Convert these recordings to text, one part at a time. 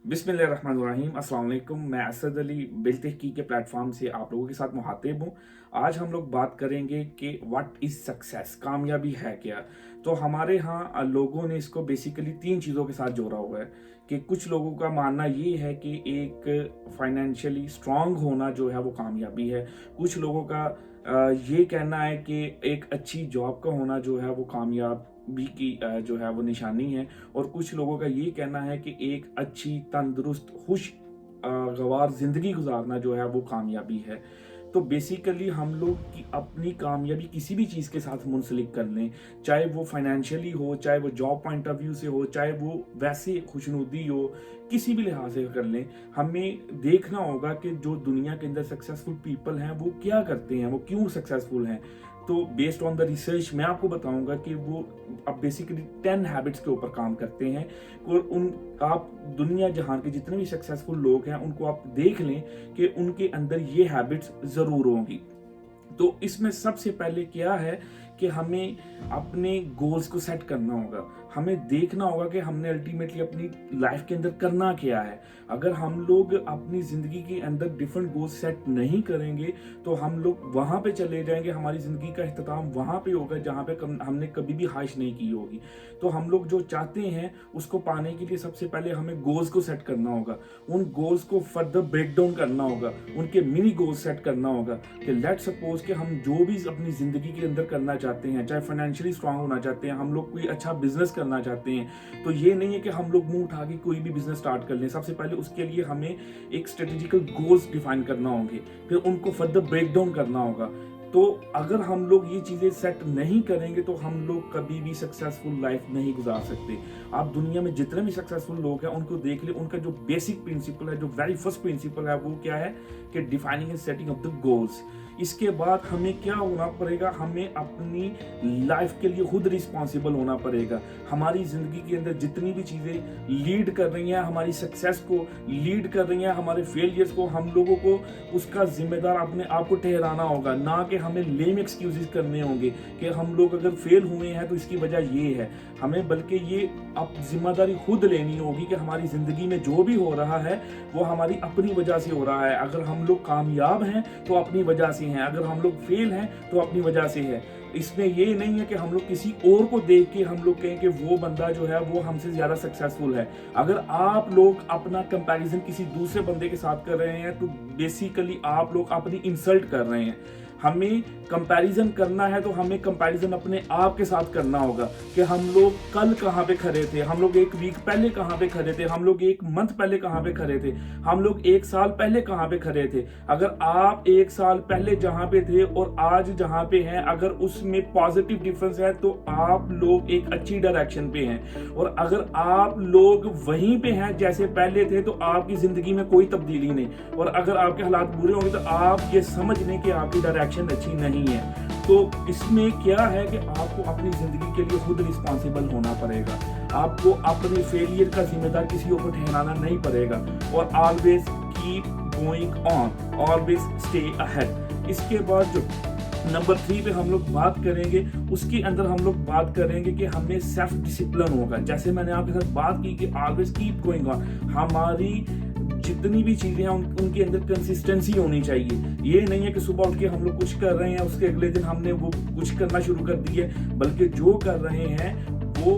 बिस्मिल्लाहिर्रहमानिर्रहीम अस्सलाम वालेकुम। मैं असद अली बिलतहकीक के प्लेटफॉर्म से आप लोगों के साथ मुखातिब हूँ। आज हम लोग बात करेंगे कि व्हाट इज़ सक्सेस, कामयाबी है क्या। तो हमारे यहाँ लोगों ने इसको बेसिकली तीन चीज़ों के साथ जोड़ा हुआ है कि कुछ लोगों का मानना ये है कि एक फाइनेंशियली स्ट्रांग होना जो है वो कामयाबी है। कुछ लोगों का ये कहना है कि एक अच्छी जॉब का होना जो है वो कामयाबी की जो है वो निशानी है। और कुछ लोगों का ये कहना है कि एक अच्छी तंदुरुस्त गवार ज़िंदगी गुजारना जो है वो कामयाबी है। तो बेसिकली हम लोग की अपनी कामयाबी किसी भी चीज़ के साथ मुंसलिक कर लें, चाहे वो फाइनेंशियली हो, चाहे वो जॉब पॉइंट ऑफ व्यू से हो, चाहे वो वैसे खुशनुदी हो, किसी भी लिहाज से कर लें। हमें देखना होगा कि जो दुनिया के अंदर सक्सेसफुल पीपल हैं वो क्या करते हैं, वो क्यों सक्सेसफुल हैं। तो बेस्ड ऑन द रिसर्च मैं आपको बताऊंगा कि वो अब बेसिकली 10 हैबिट्स के ऊपर काम करते हैं। और उन आप दुनिया जहान के जितने भी सक्सेसफुल लोग हैं उनको आप देख लें कि उनके अंदर ये हैबिट्स ज़रूर होंगी। तो इसमें सबसे पहले क्या है कि हमें अपने गोल्स को सेट करना होगा। हमें देखना होगा कि हमने अल्टीमेटली अपनी लाइफ के अंदर करना क्या है। अगर हम लोग अपनी ज़िंदगी के अंदर डिफरेंट गोल्स सेट नहीं करेंगे तो हम लोग वहाँ पे चले जाएंगे, हमारी ज़िंदगी का इख्तिताम वहाँ पे होगा जहाँ पे हमने कभी भी ख्वाहिश नहीं की होगी। तो हम लोग जो चाहते हैं उसको पाने के लिए सबसे पहले हमें गोल्स को सेट करना होगा। उन गोल्स को फर्दर ब्रेक डाउन करना होगा, उनके मिनी गोल्स सेट करना होगा कि लेट सपोज कि हम जो भी अपनी ज़िंदगी के अंदर करना चाहते हैं, चाहे फाइनेंशियली स्ट्रांग होना चाहते हैं, हम लोग कोई अच्छा बिजनेस करना चाहते हैं, तो ये नहीं है कि हम लोग मुंह उठा के कोई भी बिजनेस स्टार्ट कर लें। सबसे पहले उसके लिए हमें एक स्ट्रेटेजिकल गोल्स डिफाइन करना होंगे, फिर उनको फर्दर ब्रेक डाउन करना होगा। तो अगर हम लोग ये चीज़ें सेट नहीं करेंगे तो हम लोग कभी भी सक्सेसफुल लाइफ नहीं गुजार सकते। आप दुनिया में जितने भी सक्सेसफुल लोग हैं उनको देख ले, उनका जो बेसिक प्रिंसिपल है, जो वेरी फर्स्ट प्रिंसिपल है, वो क्या है कि defining and setting of the goals. इसके बाद हमें क्या होना पड़ेगा, हमें अपनी लाइफ के लिए खुद रिस्पॉन्सिबल होना पड़ेगा। हमारी ज़िंदगी के अंदर जितनी भी चीज़ें लीड कर रही हैं, हमारी सक्सेस को लीड कर रही हैं, हमारे फेलियर्स को, हम लोगों को उसका जिम्मेदार अपने आप को ठहराना होगा, ना कि हमें लेम एक्सक्यूजेस करने होंगे कि हम लोग अगर फेल हुए हैं तो इसकी वजह ये है। हमें बल्कि ये अब जिम्मेदारी खुद लेनी होगी कि हमारी ज़िंदगी में जो भी हो रहा है वो हमारी अपनी वजह से हो रहा है। अगर हम लोग कामयाब हैं तो अपनी वजह से हैं, अगर हम लोग फेल हैं तो अपनी वजह से है। इसमें ये नहीं है कि हम लोग किसी और को देख के हम लोग कहें कि वो बंदा जो है वो हमसे ज़्यादा सक्सेसफुल है। अगर आप लोग अपना कंपैरिजन किसी दूसरे बंदे के साथ कर रहे हैं तो बेसिकली आप लोग अपनी इंसल्ट कर रहे हैं। हमें कंपैरिजन करना है तो हमें कंपैरिजन अपने आप के साथ करना होगा कि हम लोग कल कहाँ पे खड़े थे, हम लोग एक वीक पहले कहाँ पे खड़े थे, हम लोग एक मंथ पहले कहाँ पे खड़े थे, हम लोग एक साल पहले कहाँ पे खड़े थे। अगर आप एक साल पहले जहाँ पे थे और आज जहाँ पे हैं, अगर उसमें पॉजिटिव डिफरेंस है तो आप लोग एक अच्छी डायरेक्शन पे हैं। और अगर आप लोग वहीं पे हैं जैसे पहले थे तो आपकी जिंदगी में कोई तब्दीली नहीं। और अगर आपके हालात बुरे होंगे तो आप ये समझ लें कि आपकी डायरेक्शन अच्छी नहीं है। तो इसमें क्या है कि आपको अपनी जिंदगी के लिए खुद रिस्पॉन्सिबल होना पड़ेगा। आपको अपने फेलियर का जिम्मेदार किसी और को ठहराना नहीं पड़ेगा। और always keep going on, always stay ahead. इसके बाद जो नंबर 3 पे हम लोग बात करेंगे, उसके अंदर हम लोग बात करेंगे कि हमें सेल्फ डिसिप्लिन होगा। जैसे मैंने आपके साथ बात की कि ऑलवेज कीप गोइंग ऑन, हमारी जितनी भी चीजें हैं उनके अंदर कंसिस्टेंसी होनी चाहिए। ये नहीं है कि सुबह उठ के हम लोग कुछ कर रहे हैं उसके अगले दिन हमने वो कुछ करना शुरू कर दिया, बल्कि जो कर रहे हैं वो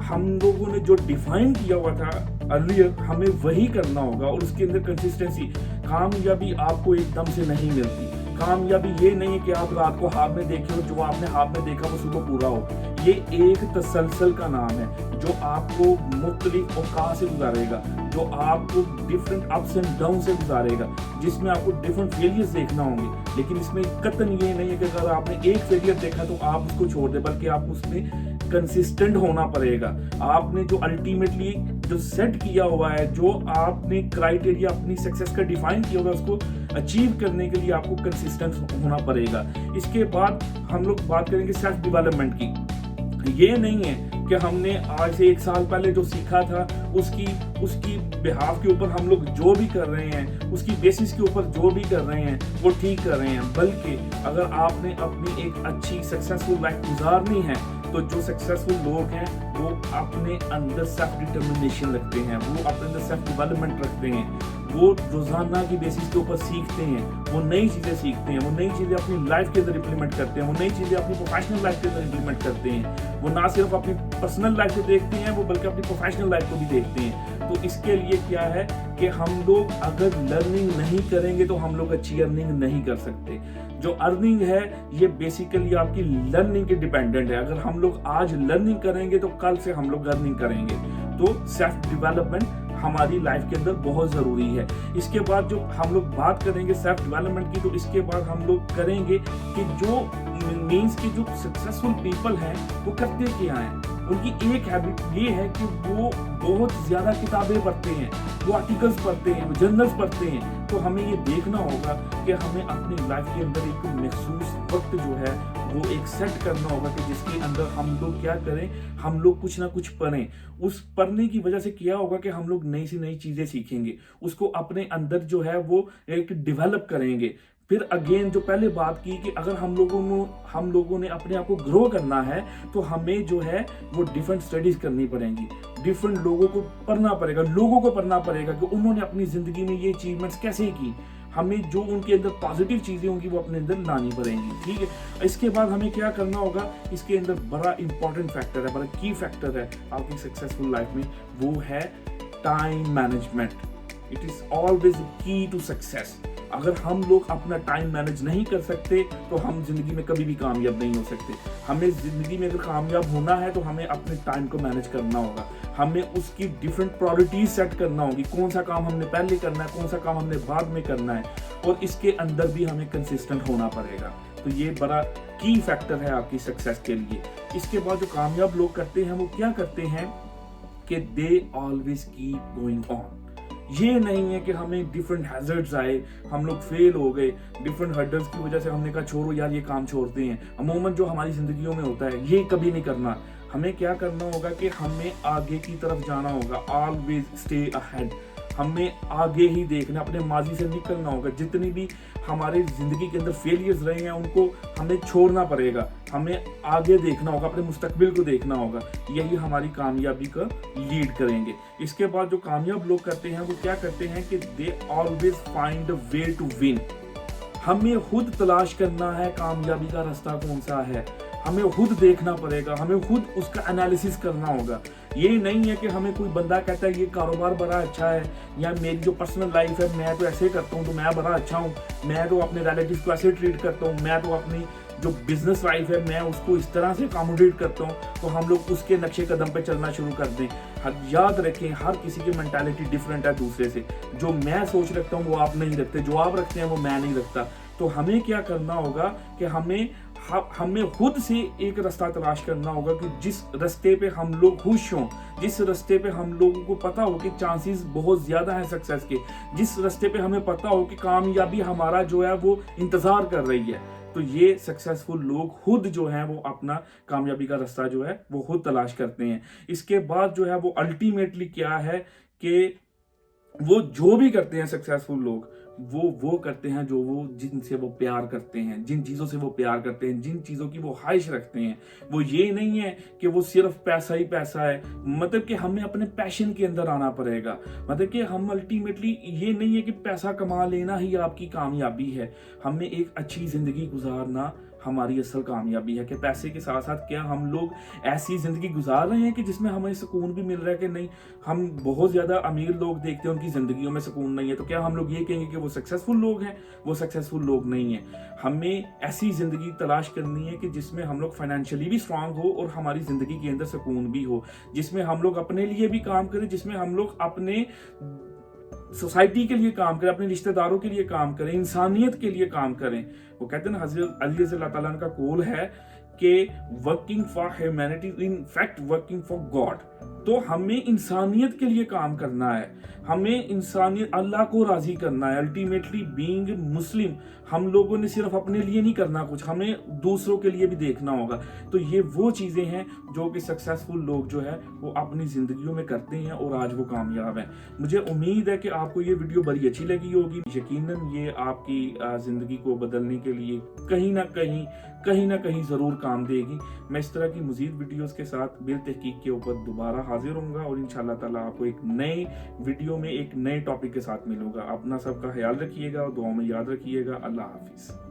हम लोगों ने जो डिफाइन किया हुआ था अर्लियर हमें वही करना होगा। और उसके अंदर कंसिस्टेंसी। कामयाबी आपको एकदम से नहीं मिलती। कामयाबी ये नहीं है कि आप रात को ख्वाब में देखे हो, जो आपने ख्वाब में देखा वो सुबह पूरा हो। ये एक तसलसल का नाम है जो आपको मुख्तलिफ औकात से गुजारेगा, जो आपको डिफरेंट अप्स एंड डाउन से गुजारेगा, जिसमें आपको डिफरेंट फेलियर्स देखना होंगे। लेकिन इसमें कतई ये नहीं है कि अगर आपने एक फेलियर देखा तो आप उसको छोड़ दें, बल्कि आप उसमें कंसिस्टेंट होना पड़ेगा। आपने जो अल्टीमेटली जो सेट किया हुआ है, जो आपने क्राइटेरिया अपनी सक्सेस का डिफाइन किया हुआ है, उसको अचीव करने के लिए आपको कंसिस्टेंट होना पड़ेगा। इसके बाद हम लोग बात करेंगे सेल्फ डेवलपमेंट की। ये नहीं है कि हमने आज से एक साल पहले जो सीखा था उसकी बिहाफ के ऊपर हम लोग जो भी कर रहे हैं, उसकी बेसिस के ऊपर जो भी कर रहे हैं वो ठीक कर रहे हैं। बल्कि अगर आपने अपनी एक अच्छी सक्सेसफुल लाइफ गुजारनी है तो जो सक्सेसफुल लोग हैं वो अपने अंदर सेल्फ डिटर्मिनेशन रखते हैं, वो अपने अंदर सेल्फ डेवलपमेंट रखते हैं, वो रोजाना की बेसिस के ऊपर सीखते हैं, वो नई चीजें सीखते हैं, वो नई चीजें अपनी लाइफ के अंदर इंप्लीमेंट करते हैं, वो नई चीजें अपनी प्रोफेशनल लाइफ के अंदर इंप्लीमेंट करते हैं। वो ना सिर्फ अपनी पर्सनल लाइफ को देखते हैं, वो बल्कि अपनी प्रोफेशनल लाइफ को भी देखते हैं। तो इसके लिए क्या है कि हम लोग अगर लर्निंग नहीं करेंगे तो हम लोग अच्छी अर्निंग नहीं कर सकते। जो अर्निंग है ये बेसिकली आपकी लर्निंग के डिपेंडेंट है। अगर हम लोग आज लर्निंग करेंगे तो कल से हम लोग अर्निंग करेंगे। तो सेल्फ डेवलपमेंट हमारी लाइफ के अंदर बहुत जरूरी है। इसके बाद जो हम लोग बात करेंगे सेल्फ डेवलपमेंट की, तो इसके बाद हम लोग करेंगे कि जो मीन्स की जो सक्सेसफुल पीपल हैं वो करते क्या हैं। उनकी एक हैबिट ये है कि वो बहुत ज्यादा किताबें पढ़ते हैं, वो आर्टिकल्स पढ़ते हैं, वो जर्नल्स पढ़ते हैं। तो हमें ये देखना होगा कि हमें अपनी लाइफ के अंदर एक महसूस वक्त जो है वो एक सेट करना होगा कि जिसके अंदर हम लोग क्या करें, हम लोग कुछ ना कुछ पढ़ें। उस पढ़ने की वजह से क्या होगा कि हम लोग नई से नई चीजें सीखेंगे, उसको अपने अंदर जो है वो एक डेवलप करेंगे। फिर अगेन जो पहले बात की कि अगर हम लोगों ने अपने आप को ग्रो करना है तो हमें जो है वो डिफरेंट स्टडीज करनी पड़ेंगी, डिफरेंट लोगों को पढ़ना पड़ेगा कि उन्होंने अपनी जिंदगी में ये अचीवमेंट्स कैसे की। हमें जो उनके अंदर पॉजिटिव चीजें होंगी वो अपने अंदर लानी पड़ेंगी। ठीक है, इसके बाद हमें क्या करना होगा, इसके अंदर बड़ा इंपॉर्टेंट फैक्टर है, बड़ा की फैक्टर है आपकी सक्सेसफुल लाइफ में, वो है time management. It is always की टू सक्सेस। अगर हम लोग अपना टाइम मैनेज नहीं कर सकते तो हम जिंदगी में कभी भी कामयाब नहीं हो सकते। हमें जिंदगी में अगर कामयाब होना है तो हमें अपने टाइम को मैनेज करना होगा, हमें उसकी डिफरेंट प्रायोरिटीज सेट करना होगी, कौन सा काम हमने पहले करना है, कौन सा काम हमने बाद में करना है, और इसके अंदर भी हमें कंसिस्टेंट होना पड़ेगा। तो ये बड़ा की फैक्टर है आपकी सक्सेस के लिए। इसके बाद जो कामयाब लोग करते हैं वो क्या करते हैं कि they always keep going on. ये नहीं है कि हमें डिफरेंट हैजर्ड्स आए, हम लोग फेल हो गए, डिफरेंट हर्डल्स की वजह से हमने कहा छोड़ो यार ये काम छोड़ते हैं। अमूमन जो हमारी जिंदगियों में होता है ये कभी नहीं करना। हमें क्या करना होगा कि हमें आगे की तरफ जाना होगा, ऑलवेज स्टे अहेड। हमें आगे ही देखना, अपने माजी से निकलना होगा। जितनी भी हमारे जिंदगी के अंदर फेलियर्स रहे हैं उनको हमें छोड़ना पड़ेगा, हमें आगे देखना होगा, अपने मुस्तकबिल को देखना होगा। यही हमारी कामयाबी का लीड करेंगे। इसके बाद जो कामयाब लोग करते हैं वो क्या करते हैं कि they always find a way to win. हमें खुद तलाश करना है कामयाबी का रास्ता कौन सा है, हमें खुद देखना पड़ेगा, हमें खुद उसका एनालिसिस करना होगा। ये नहीं है कि हमें कोई बंदा कहता है ये कारोबार बड़ा अच्छा है या मेरी जो पर्सनल लाइफ है मैं तो ऐसे करता हूँ तो मैं बड़ा अच्छा हूँ, मैं तो अपने रिलेटिव्स को ऐसे ट्रीट करता हूँ, मैं तो अपनी जो बिजनेस लाइफ है मैं उसको इस तरह से अकोमोडेट करता हूँ, तो हम लोग उसके नक्शे कदम पे चलना शुरू कर दें। याद रखें हर किसी की मेंटालिटी डिफरेंट है दूसरे से। जो मैं सोच रखता हूँ वो आप नहीं रखते, जो आप रखते हैं वो मैं नहीं रखता। तो हमें क्या करना होगा कि हमें खुद से एक रास्ता तलाश करना होगा कि जिस रास्ते पे हम लोग खुश हों, जिस रास्ते पे हम लोगों को पता हो कि चांसेस बहुत ज्यादा है सक्सेस के, जिस रास्ते पे हमें पता हो कि कामयाबी हमारा जो है वो इंतजार कर रही है। तो ये सक्सेसफुल लोग खुद जो हैं वो अपना कामयाबी का रास्ता जो है वो खुद तलाश करते हैं। इसके बाद जो है वो अल्टीमेटली क्या है कि वो जो भी करते हैं सक्सेसफुल लोग वो करते हैं जो वो जिनसे वो प्यार करते हैं, जिन चीज़ों से वो प्यार करते हैं, जिन चीज़ों की वो ख्वाहिश रखते हैं। वो ये नहीं है कि वो सिर्फ पैसा ही पैसा है, मतलब कि हमें अपने पैशन के अंदर आना पड़ेगा। मतलब कि हम अल्टीमेटली ये नहीं है कि पैसा कमा लेना ही आपकी कामयाबी है। हमें एक अच्छी ज़िंदगी गुजारना हमारी असल कामयाबी है। कि पैसे के साथ साथ क्या हम लोग ऐसी जिंदगी गुजार रहे हैं कि जिसमें हमें सुकून भी मिल रहा है कि नहीं। हम बहुत ज्यादा अमीर लोग देखते हैं उनकी जिंदगियों में सुकून नहीं है, तो क्या हम लोग ये कहेंगे कि वो सक्सेसफुल लोग हैं? वो सक्सेसफुल लोग नहीं है। हमें ऐसी जिंदगी तलाश करनी है कि जिसमें हम लोग फाइनेंशियली भी स्ट्रांग हो और हमारी जिंदगी के अंदर सुकून भी हो, जिसमें हम लोग अपने लिए भी काम करें, जिसमें हम लोग अपने सोसाइटी के लिए काम करें, अपने रिश्तेदारों के लिए काम करें, इंसानियत के लिए काम करें। वो कहते हैं ना, हज़रत अली रज़ियल्लाहु ताला अन्हु का कौल है कि working for humanity in fact working for God. तो हमें इंसानियत के लिए काम करना है, हमें इंसानियत अल्लाह को राजी करना है। अल्टीमेटली बीइंग मुस्लिम हम लोगों ने सिर्फ अपने लिए नहीं करना कुछ, हमें दूसरों के लिए भी देखना होगा। तो ये वो चीज़ें हैं जो कि सक्सेसफुल लोग जो है वो अपनी ज़िंदगियों में करते हैं और आज वो कामयाब हैं। मुझे उम्मीद है कि आपको ये वीडियो बड़ी अच्छी लगी होगी। यकीनन ये आपकी ज़िंदगी को बदलने के लिए कहीं ना कहीं ज़रूर काम देगी। मैं इस तरह की मज़ीद वीडियोस के साथ बिल तहकीक के ऊपर दोबारा हाजिर होऊंगा और इंशाल्लाह ताला आपको एक नए वीडियो में एक नए टॉपिक के साथ मिलूंगा। अपना सबका ख्याल रखिएगा और दुआ में याद रखिएगा। अल्लाह हाफिज़।